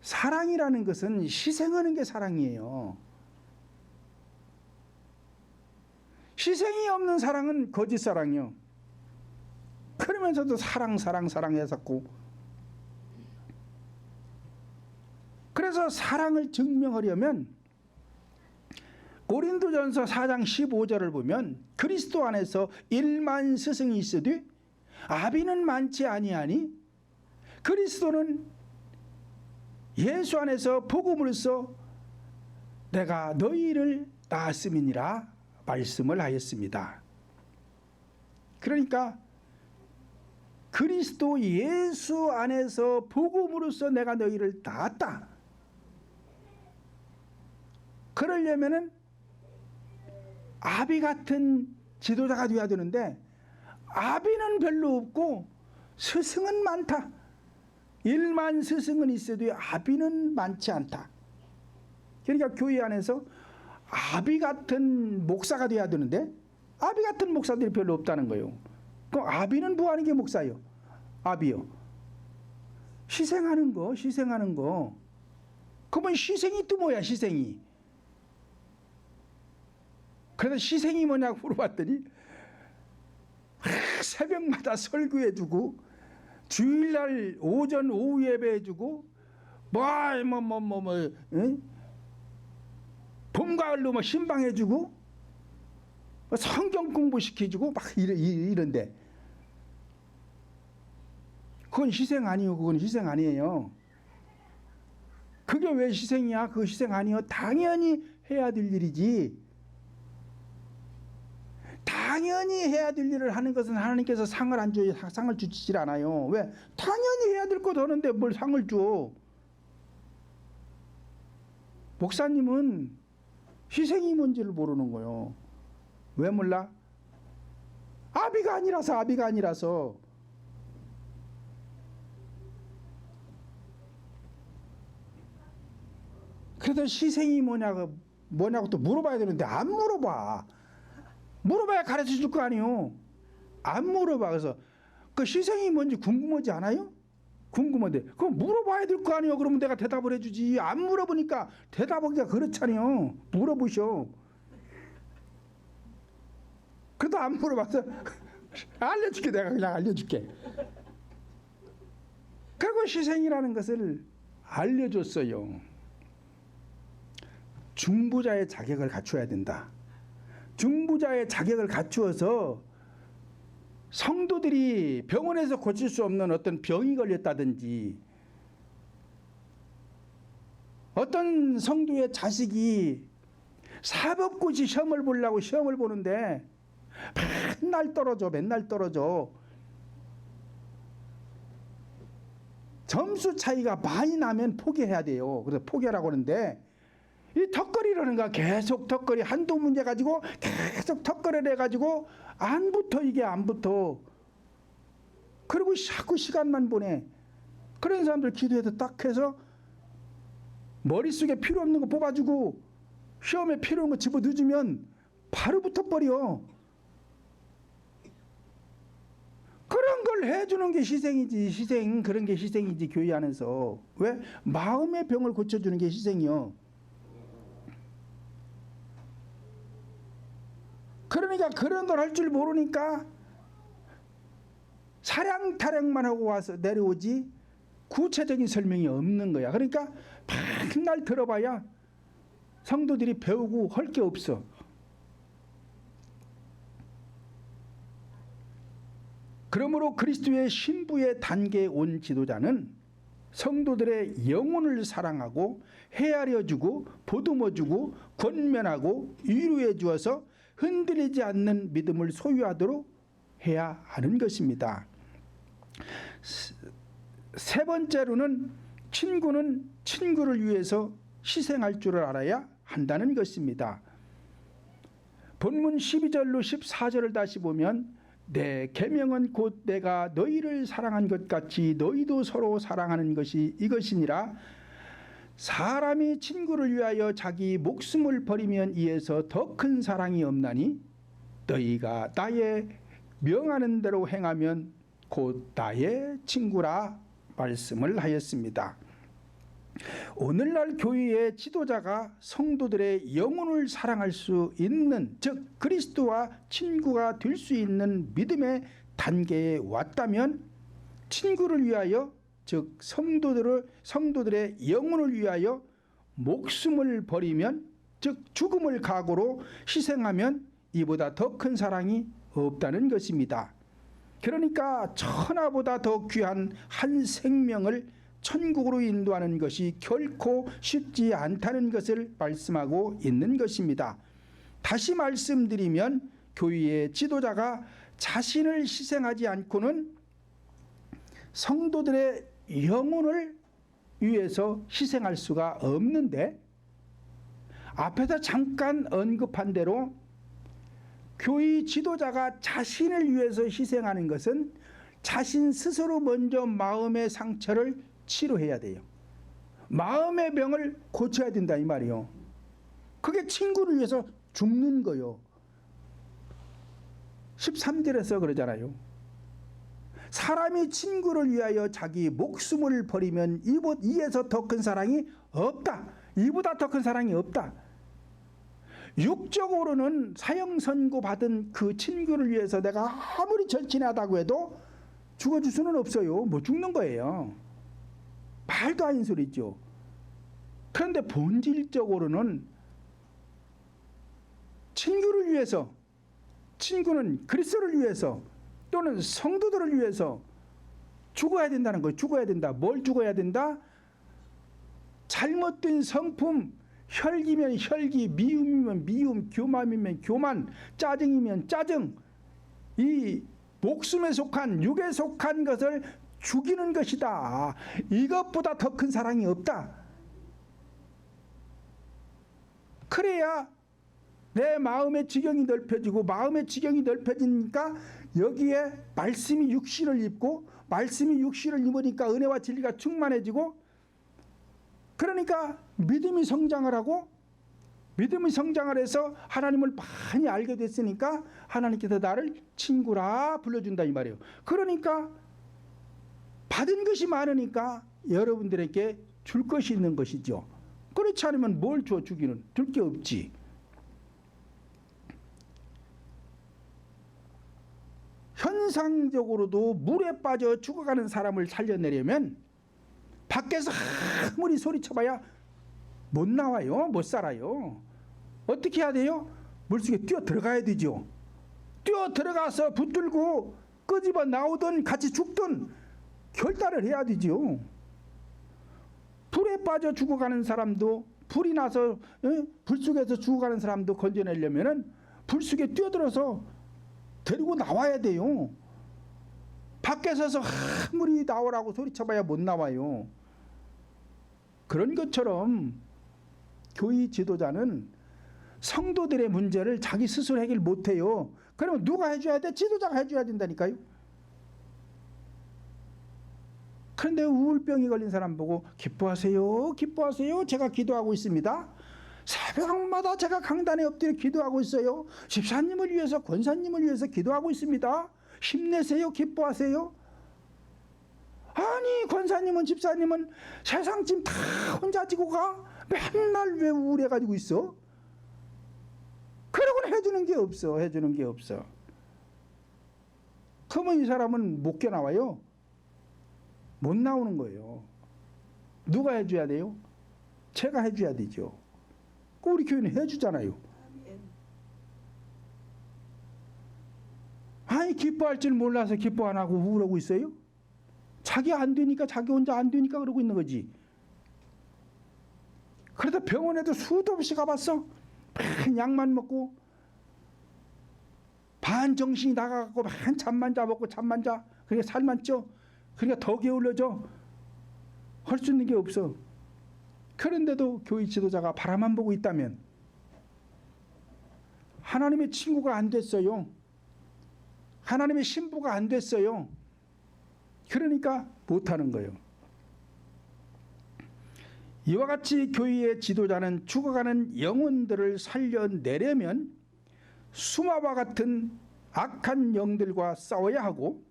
사랑이라는 것은 희생하는 게 사랑이에요. 희생이 없는 사랑은 거짓 사랑이요. 그러면서도 사랑 해서고. 그래서 사랑을 증명하려면 고린도전서 4장 15절을 보면 그리스도 안에서 1만 스승이 있으되 아비는 많지 아니하니 그리스도는 예수 안에서 복음으로써 내가 너희를 낳았음이니라 말씀을 하였습니다. 그러니까 그리스도 예수 안에서 복음으로써 내가 너희를 낳았다. 그러려면은 아비 같은 지도자가 되어야 되는데 아비는 별로 없고 스승은 많다. 1만 스승은 있어도 아비는 많지 않다. 그러니까 교회 안에서 아비 같은 목사가 돼야 되는데 아비 같은 목사들이 별로 없다는 거예요. 그럼 아비는 뭐 하는 게 목사예요? 아비요. 희생하는 거. 그러면 희생이 또 뭐야, 희생이? 그래서 희생이 뭐냐고 물어봤더니 새벽마다 설교해주고 주일날 오전 오후 예배해주고 봄 가을로 뭐 신방해주고 성경 공부시켜주고 막 이런데 그건 희생 아니요. 그건 희생 아니에요. 그게 왜 희생이야? 그거 희생 아니요. 당연히 해야 될 일이지. 당연히 해야 될 일을 하는 것은 하나님께서 상을 안 줘요. 상을 주시질 않아요. 왜? 당연히 해야 될 것 하는데 뭘 상을 줘? 목사님은 희생이 뭔지를 모르는 거예요. 왜 몰라? 아비가 아니라서. 그래서 희생이 뭐냐고 또 물어봐야 되는데 안 물어봐. 물어봐야 가르쳐 줄 거 아니에요. 안 물어봐. 그래서 그 희생이 뭔지 궁금하지 않아요? 궁금한데 그럼 물어봐야 될 거 아니에요. 그러면 내가 대답을 해주지. 안 물어보니까 대답하기가 그렇잖아요. 물어보셔. 그래도 안 물어봐서 알려줄게. 내가 그냥 알려줄게. 그리고 희생이라는 것을 알려줬어요. 중보자의 자격을 갖춰야 된다. 중보자의 자격을 갖추어서 성도들이 병원에서 고칠 수 없는 어떤 병이 걸렸다든지 어떤 성도의 자식이 사법고시 시험을 보려고 시험을 보는데 맨날 떨어져. 점수 차이가 많이 나면 포기해야 돼요. 그래서 포기하라고 하는데 이 턱걸이라는 거 계속 턱걸이 한두 문제 가지고 계속 턱걸이를 해가지고 안 붙어. 그리고 자꾸 시간만 보내. 그런 사람들 기도해서 딱 해서 머릿속에 필요 없는 거 뽑아주고 시험에 필요 없는 거 집어 넣어주면 바로 붙어버려. 그런 걸 해주는 게 희생이지. 그런 게 희생이지. 교회 안에서. 왜? 마음의 병을 고쳐주는 게 희생이요. 그러니까 그런 걸 할 줄 모르니까 사량타령만 하고 와서 내려오지 구체적인 설명이 없는 거야. 그러니까 맨날 들어봐야 성도들이 배우고 할 게 없어. 그러므로 그리스도의 신부의 단계에 온 지도자는 성도들의 영혼을 사랑하고 헤아려주고 보듬어주고 권면하고 위로해 주어서 흔들리지 않는 믿음을 소유하도록 해야 하는 것입니다. 세 번째로는 친구는 친구를 위해서 희생할 줄을 알아야 한다는 것입니다. 본문 12절로 14절을 다시 보면 내 계명은 곧 내가 너희를 사랑한 것 같이 너희도 서로 사랑하는 것이 이것이니라. 사람이 친구를 위하여 자기 목숨을 버리면 이에서 더 큰 사랑이 없나니 너희가 나의 명하는 대로 행하면 곧 나의 친구라 말씀을 하였습니다. 오늘날 교회의 지도자가 성도들의 영혼을 사랑할 수 있는, 즉 그리스도와 친구가 될 수 있는 믿음의 단계에 왔다면 친구를 위하여, 즉 성도들의 영혼을 위하여 목숨을 버리면, 즉 죽음을 각오로 희생하면 이보다 더 큰 사랑이 없다는 것입니다. 그러니까 천하보다 더 귀한 한 생명을 천국으로 인도하는 것이 결코 쉽지 않다는 것을 말씀하고 있는 것입니다. 다시 말씀드리면 교회의 지도자가 자신을 희생하지 않고는 성도들의 영혼을 위해서 희생할 수가 없는데, 앞에서 잠깐 언급한 대로 교회 지도자가 자신을 위해서 희생하는 것은 자신 스스로 먼저 마음의 상처를 치료해야 돼요. 마음의 병을 고쳐야 된다 이 말이요. 그게 친구를 위해서 죽는 거요. 13절에서 그러잖아요. 사람이 친구를 위하여 자기 목숨을 버리면 이에서 더 큰 사랑이 없다. 이보다 더 큰 사랑이 없다. 육적으로는 사형 선고 받은 그 친구를 위해서 내가 아무리 절친하다고 해도 죽어줄 수는 없어요. 못 죽는 거예요. 말도 아닌 소리죠. 그런데 본질적으로는 친구를 위해서, 친구는 그리스도를 위해서 또는 성도들을 위해서 죽어야 된다는 거예요. 죽어야 된다. 뭘 죽어야 된다? 잘못된 성품, 혈기면 혈기, 미움이면 미움, 교만이면 교만, 짜증이면 짜증, 이 목숨에 속한, 육에 속한 것을 죽이는 것이다. 이것보다 더 큰 사랑이 없다. 그래야 내 마음의 지경이 넓혀지고, 마음의 지경이 넓혀지니까 여기에 말씀이 육신을 입고, 말씀이 육신을 입으니까 은혜와 진리가 충만해지고, 그러니까 믿음이 성장을 하고, 믿음이 성장을 해서 하나님을 많이 알게 됐으니까 하나님께서 나를 친구라 불러준다 이 말이에요. 그러니까 받은 것이 많으니까 여러분들에게 줄 것이 있는 것이죠. 그렇지 않으면 뭘 줘 주기는? 줄 게 없지. 현상적으로도 물에 빠져 죽어가는 사람을 살려내려면 밖에서 아무리 소리쳐봐야 못 나와요. 못 살아요. 어떻게 해야 돼요? 물속에 뛰어 들어가야 되죠. 뛰어 들어가서 붙들고 끄집어 나오든 같이 죽든 결단을 해야 되죠. 불에 빠져 죽어가는 사람도, 불이 나서 불 속에서 죽어가는 사람도 건져내려면 불 속에 뛰어들어서 데리고 나와야 돼요. 밖에 서서 아무리 나오라고 소리쳐봐야 못 나와요. 그런 것처럼 교회 지도자는 성도들의 문제를 자기 스스로 해결 못해요. 그러면 누가 해줘야 돼? 지도자가 해줘야 된다니까요. 그런데 우울병이 걸린 사람 보고 기뻐하세요, 기뻐하세요, 제가 기도하고 있습니다. 새벽마다 제가 강단에 엎드려 기도하고 있어요. 집사님을 위해서, 권사님을 위해서 기도하고 있습니다. 힘내세요, 기뻐하세요. 아니 권사님은, 집사님은 세상 짐 다 혼자 지고 가? 맨날 왜 우울해가지고 있어? 그러고는 해주는 게 없어. 해주는 게 없어. 그러면 이 사람은 못 겨나와요. 못 나오는 거예요. 누가 해줘야 돼요? 제가 해줘야 되죠. 우리 교회는 해주잖아요. 아니 기뻐할 줄 몰라서 기뻐 안 하고 우울하고 있어요? 자기 안 되니까, 자기 혼자 안 되니까 그러고 있는 거지. 그래도 병원에도 수도 없이 가봤어. 반 약만 먹고 반 정신이 나가고 반 잠만 자먹고 잠만 자. 그러니까 살만 쪄. 그러니까 더 게을러져. 할 수 있는 게 없어. 그런데도 교회 지도자가 바라만 보고 있다면 하나님의 친구가 안 됐어요. 하나님의 신부가 안 됐어요. 그러니까 못하는 거예요. 이와 같이 교회의 지도자는 죽어가는 영혼들을 살려내려면 수마와 같은 악한 영들과 싸워야 하고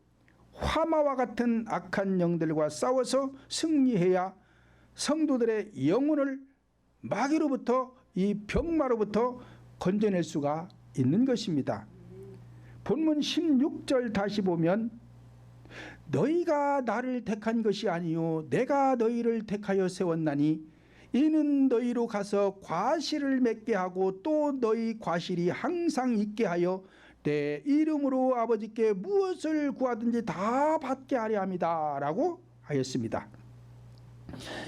화마와 같은 악한 영들과 싸워서 승리해야 성도들의 영혼을 마귀로부터, 이 병마로부터 건져낼 수가 있는 것입니다. 본문 16절 다시 보면 너희가 나를 택한 것이 아니요 내가 너희를 택하여 세웠나니 이는 너희로 가서 과실을 맺게 하고 또 너희 과실이 항상 있게 하여 내 이름으로 아버지께 무엇을 구하든지 다 받게 하려 함이다 라고 하였습니다.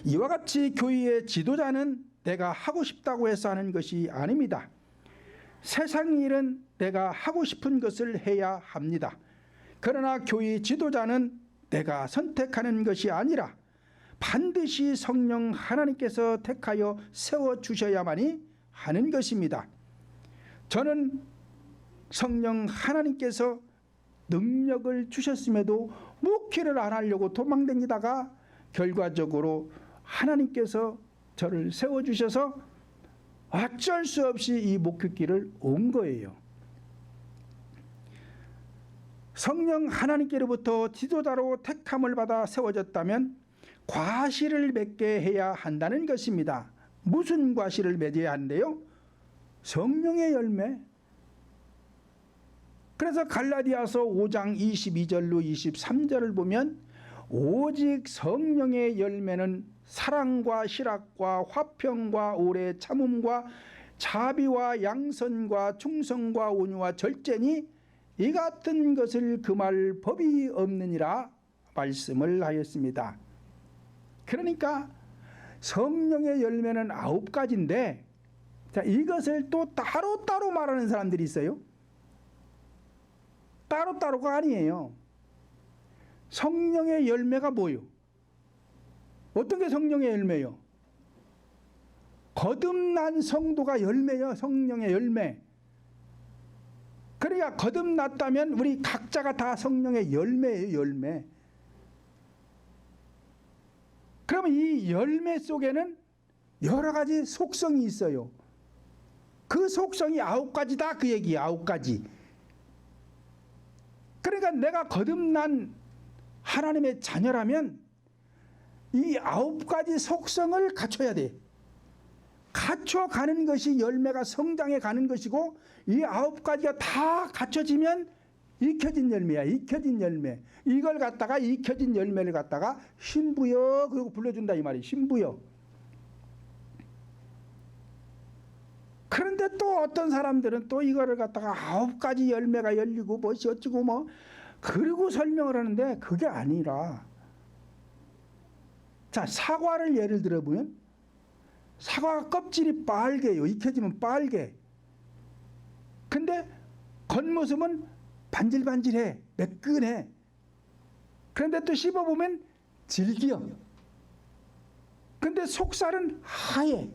이와 같이 교회의 지도자는 내가 하고 싶다고 해서 하는 것이 아닙니다. 세상 일은 내가 하고 싶은 것을 해야 합니다. 그러나 교회 지도자는 내가 선택하는 것이 아니라 반드시 성령 하나님께서 택하여 세워주셔야만이 하는 것입니다. 저는 성령 하나님께서 능력을 주셨음에도 목회를 안 하려고 도망다니다가 결과적으로 하나님께서 저를 세워주셔서 어쩔 수 없이 이 목회길을 온 거예요. 성령 하나님께로부터 지도자로 택함을 받아 세워졌다면 과실을 맺게 해야 한다는 것입니다. 무슨 과실을 맺어야 한대요? 성령의 열매. 그래서 갈라디아서 5장 22절로 23절을 보면 오직 성령의 열매는 사랑과 실학과 화평과 오래 참음과 자비와 양선과 충성과 온유와 절제니 이 같은 것을 금할 법이 없느니라 말씀을 하였습니다. 그러니까 성령의 열매는 9가지인데 자, 이것을 또 따로따로 말하는 사람들이 있어요. 따로따로가 아니에요. 성령의 열매가 뭐요? 어떤 게 성령의 열매요? 거듭난 성도가 열매요. 성령의 열매. 그러니까 거듭났다면 우리 각자가 다 성령의 열매예요. 열매. 그러면 이 열매 속에는 여러 가지 속성이 있어요. 그 속성이 9가지다 그 얘기예요. 9가지. 그러니까 내가 거듭난 하나님의 자녀라면 이 9가지 속성을 갖춰야 돼. 갖춰가는 것이 열매가 성장해 가는 것이고 이 9가지가 다 갖춰지면 익혀진 열매야. 익혀진 열매. 이걸 갖다가 익혀진 열매를 갖다가 신부여 그리고 불러준다 이 말이에요. 신부여. 그런데 또 어떤 사람들은 또 이거를 갖다가 9가지 열매가 열리고 뭐시 어쩌고 뭐 그리고 설명을 하는데 그게 아니라 자 사과를 예를 들어보면 사과 껍질이 빨개요. 익혀지면 빨개. 근데 겉모습은 반질반질해. 매끈해. 그런데 또 씹어보면 질겨. 근데 속살은 하얘.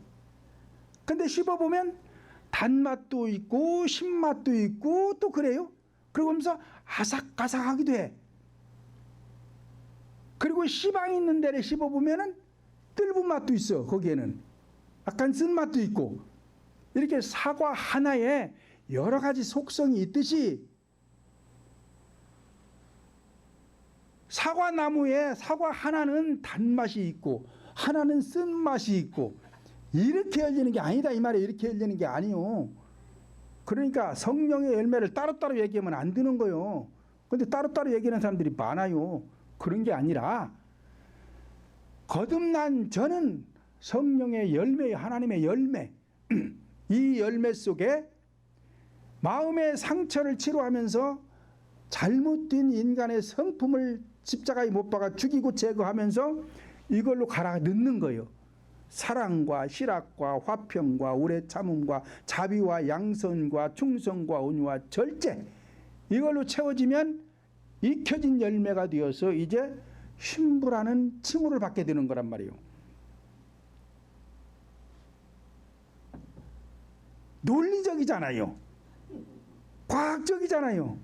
근데 씹어보면 단맛도 있고 신맛도 있고 또 그래요. 그러면서 아삭아삭하기도 해. 그리고 씨방 있는 데를 씹어보면 뜰분 맛도 있어. 거기에는 약간 쓴맛도 있고. 이렇게 사과 하나에 여러 가지 속성이 있듯이 사과나무에 사과 하나는 단맛이 있고 하나는 쓴맛이 있고 이렇게 열리는 게 아니다 이 말이에요. 이렇게 열리는 게 아니요. 그러니까 성령의 열매를 따로따로 얘기하면 안 되는 거예요. 그런데 따로따로 얘기하는 사람들이 많아요. 그런 게 아니라 거듭난 저는 성령의 열매예요. 하나님의 열매. 이 열매 속에 마음의 상처를 치료하면서 잘못된 인간의 성품을 십자가에 못 박아 죽이고 제거하면서 이걸로 갈아 넣는 거예요. 사랑과 실학과 화평과 오래 참음과 자비와 양선과 충성과 온유와 절제 이걸로 채워지면 익혀진 열매가 되어서 이제 신부라는 칭호를 받게 되는 거란 말이에요. 논리적이잖아요. 과학적이잖아요.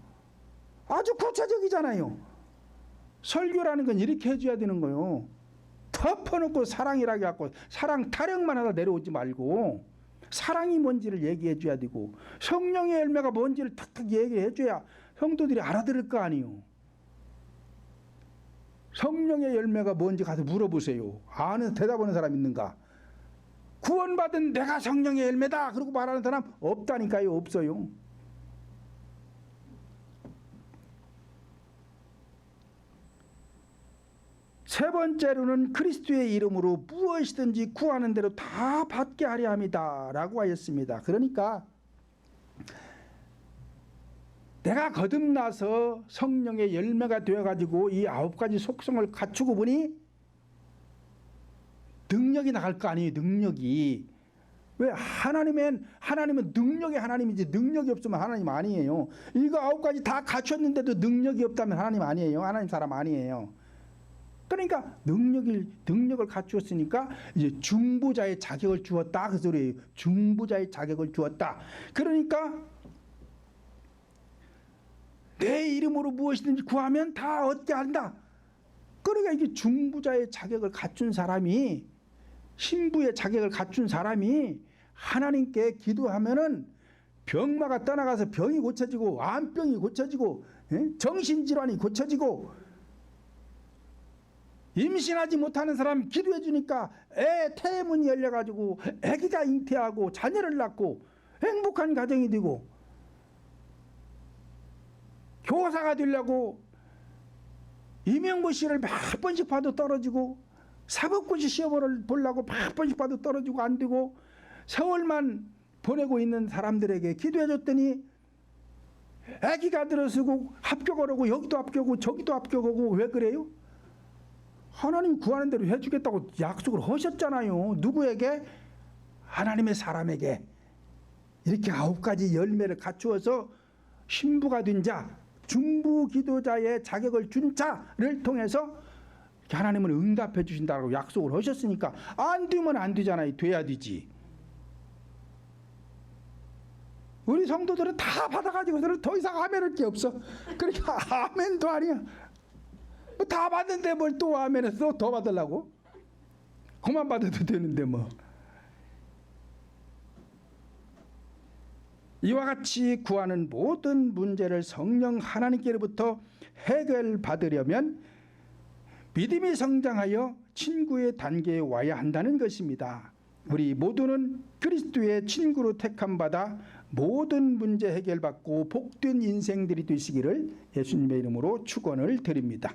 아주 구체적이잖아요. 설교라는 건 이렇게 해줘야 되는 거요. 덮어놓고 사랑이라고 해갖고 사랑 타령만 하다 내려오지 말고 사랑이 뭔지를 얘기해 줘야 되고 성령의 열매가 뭔지를 탁탁 얘기해 줘야 성도들이 알아들을 거 아니에요. 성령의 열매가 뭔지 가서 물어보세요. 아는 대답하는 사람 있는가? 구원받은 내가 성령의 열매다 그러고 말하는 사람 없다니까요. 없어요. 세 번째로는 그리스도의 이름으로 무엇이든지 구하는 대로 다 받게 하려 합니다 라고 하였습니다. 그러니까 내가 거듭나서 성령의 열매가 되어가지고 이 9가지 속성을 갖추고 보니 능력이 나갈 거 아니에요. 능력이. 왜? 하나님은 능력이 하나님이지 능력이 없으면 하나님 아니에요. 이거 9가지 다 갖췄는데도 능력이 없다면 하나님 아니에요. 하나님 사람 아니에요. 그러니까 능력을 갖추었으니까 이제 중보자의 자격을 주었다 그 소리예요. 중보자의 자격을 주었다. 그러니까 내 이름으로 무엇이든지 구하면 다 얻게 한다. 그러니까 이게 중보자의 자격을 갖춘 사람이 신부의 자격을 갖춘 사람이 하나님께 기도하면은 병마가 떠나가서 병이 고쳐지고 암병이 고쳐지고 정신질환이 고쳐지고 임신하지 못하는 사람 기도해 주니까 애 태문이 열려가지고 아기가 잉태하고 자녀를 낳고 행복한 가정이 되고 교사가 되려고 임용고시를 몇 번씩 봐도 떨어지고 사법고시 시험을 보려고 몇 번씩 봐도 떨어지고 안 되고 세월만 보내고 있는 사람들에게 기도해 줬더니 아기가 들어서고 합격을 하고 여기도 합격하고 저기도 합격하고 왜 그래요? 하나님 구하는 대로 해주겠다고 약속을 하셨잖아요. 누구에게? 하나님의 사람에게. 이렇게 9가지 열매를 갖추어서 신부가 된 자, 중부 기도자의 자격을 준 자를 통해서 하나님은 응답해 주신다고 약속을 하셨으니까 안 되면 안 되잖아요. 돼야 되지. 우리 성도들은 다 받아가지고서는 더 이상 아멘할 게 없어. 그러니까 아멘도 아니야. 뭐 다 받는데 뭘 또 아멘해서 더 받으려고? 그만 받아도 되는데 뭐. 이와 같이 구하는 모든 문제를 성령 하나님께로부터 해결받으려면 믿음이 성장하여 친구의 단계에 와야 한다는 것입니다. 우리 모두는 그리스도의 친구로 택함받아 모든 문제 해결받고 복된 인생들이 되시기를 예수님의 이름으로 축원을 드립니다.